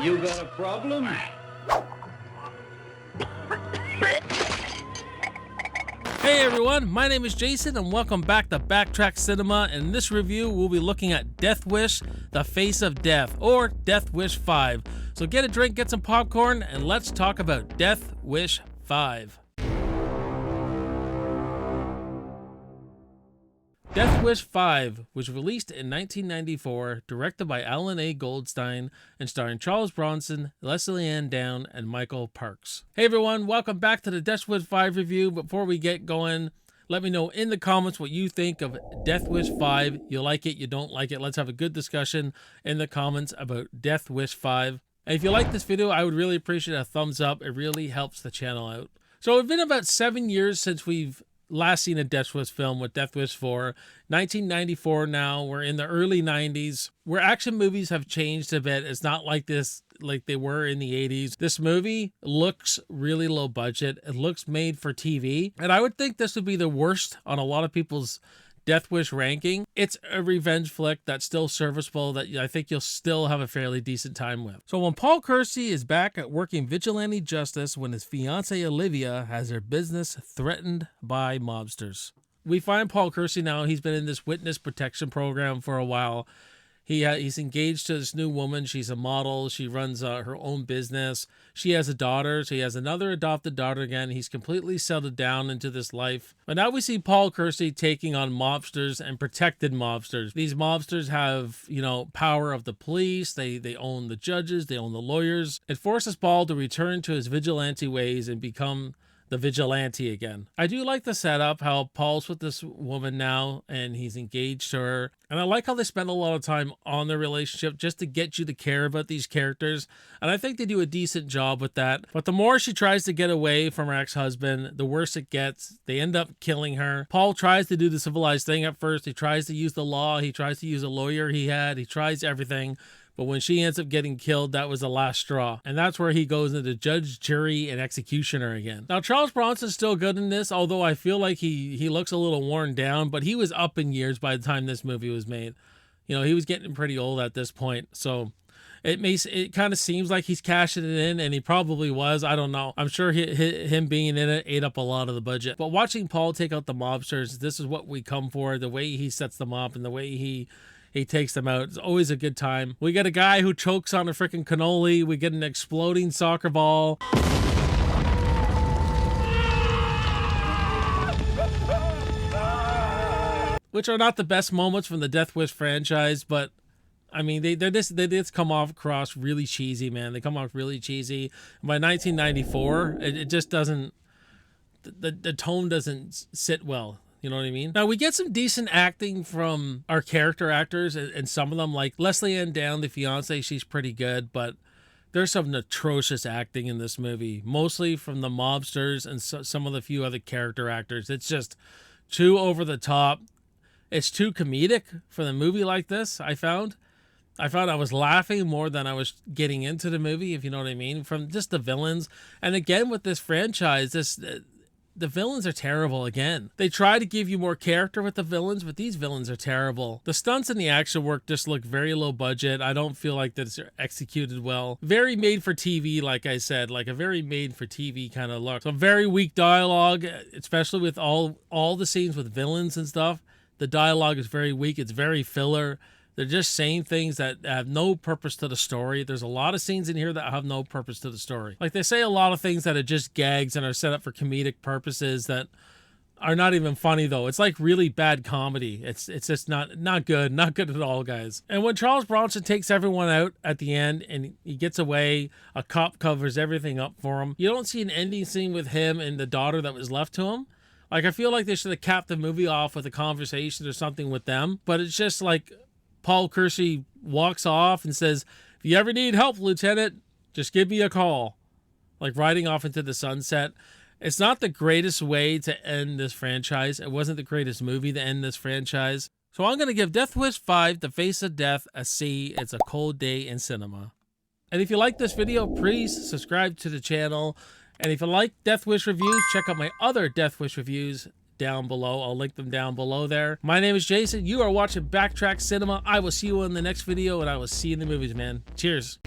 You got a problem? Hey everyone, my name is Jason and welcome back to Backtrack Cinema. In this review, we'll be looking at Death Wish, The Face of Death, or Death Wish 5. So get a drink, get some popcorn, and let's talk about Death Wish 5. Death Wish 5 was released in 1994, directed by Alan A. Goldstein, and starring Charles Bronson, Leslie Ann Down, and Michael Parks. Hey everyone, welcome back to the Death Wish 5 review. Before we get going, let me know in the comments what you think of Death Wish 5. You like it, you don't like it. Let's have a good discussion in the comments about Death Wish 5. And if you like this video, I would really appreciate a thumbs up. It really helps the channel out. So it's been about 7 years since we've last seen a Death Wish film with Death Wish 4. 1994 now. We're in the early 90s, where action movies have changed a bit. It's not like this, like they were in the 80s. This movie looks really low budget. It looks made for TV. And I would think this would be the worst on a lot of people's Death Wish ranking. It's a revenge flick that's still serviceable, that I think you'll still have a fairly decent time with. So when Paul Kersey is back at working vigilante justice when his fiancée Olivia has her business threatened by mobsters. We find Paul Kersey now, he's been in this witness protection program for a while. He's engaged to this new woman. She's a model. She runs her own business. She has a daughter. So he has another adopted daughter again. He's completely settled down into this life. But now we see Paul Kersey taking on mobsters and protected mobsters. These mobsters have, power of the police. They own the judges. They own the lawyers. It forces Paul to return to his vigilante ways and become the vigilante again. I do like the setup, how Paul's with this woman now and he's engaged to her. And I like how they spend a lot of time on their relationship just to get you to care about these characters. And I think they do a decent job with that. But the more she tries to get away from her ex-husband, the worse it gets. They end up killing her. Paul tries to do the civilized thing at first. He tries to use the law. He tries to use a lawyer he had. He tries everything. But when she ends up getting killed, that was the last straw. And that's where he goes into judge, jury, and executioner again. Now, Charles Bronson's still good in this, although I feel like he looks a little worn down, but he was up in years by the time this movie was made. He was getting pretty old at this point. So it kind of seems like he's cashing it in, and he probably was. I don't know. I'm sure him being in it ate up a lot of the budget. But watching Paul take out the mobsters, this is what we come for. The way he sets them up and the way he takes them out. It's always a good time. We get a guy who chokes on a freaking cannoli. We get an exploding soccer ball. Which are not the best moments from the Death Wish franchise, but I mean, they just come off across really cheesy, man. They come off really cheesy. By 1994, it just doesn't, the tone doesn't sit well. You know what I mean? Now, we get some decent acting from our character actors, and some of them, like Leslie Ann Down, the fiancée, she's pretty good, but there's some atrocious acting in this movie, mostly from the mobsters and some of the few other character actors. It's just too over the top. It's too comedic for the movie like this, I found. I was laughing more than I was getting into the movie, if you know what I mean, from just the villains. And again, with this franchise, the villains are terrible again. They try to give you more character with the villains, but these villains are terrible. The stunts and the action work just look very low budget. I don't feel like that it's executed well. Very made for TV, like I said, like a very made for TV kind of look. So very weak dialogue, especially with all the scenes with villains and stuff. The dialogue is very weak. It's very filler. They're just saying things that have no purpose to the story. There's a lot of scenes in here that have no purpose to the story. Like, they say a lot of things that are just gags and are set up for comedic purposes that are not even funny, though. It's like really bad comedy. It's just not good. Not good at all, guys. And when Charles Bronson takes everyone out at the end and he gets away, a cop covers everything up for him. You don't see an ending scene with him and the daughter that was left to him. Like, I feel like they should have capped the movie off with a conversation or something with them. But it's just like Paul Kersey walks off and says, "If you ever need help, Lieutenant, just give me a call." Like, riding off into the sunset. It's not the greatest way to end this franchise. It wasn't the greatest movie to end this franchise. So I'm going to give Death Wish 5, The Face of Death, a C. It's a cold day in cinema. And if you like this video, please subscribe to the channel. And if you like Death Wish reviews, check out my other Death Wish reviews down below. I'll link them down below there. My name is Jason. You are watching Backtrack Cinema. I will see you in the next video, and I will see you in the movies, man. Cheers.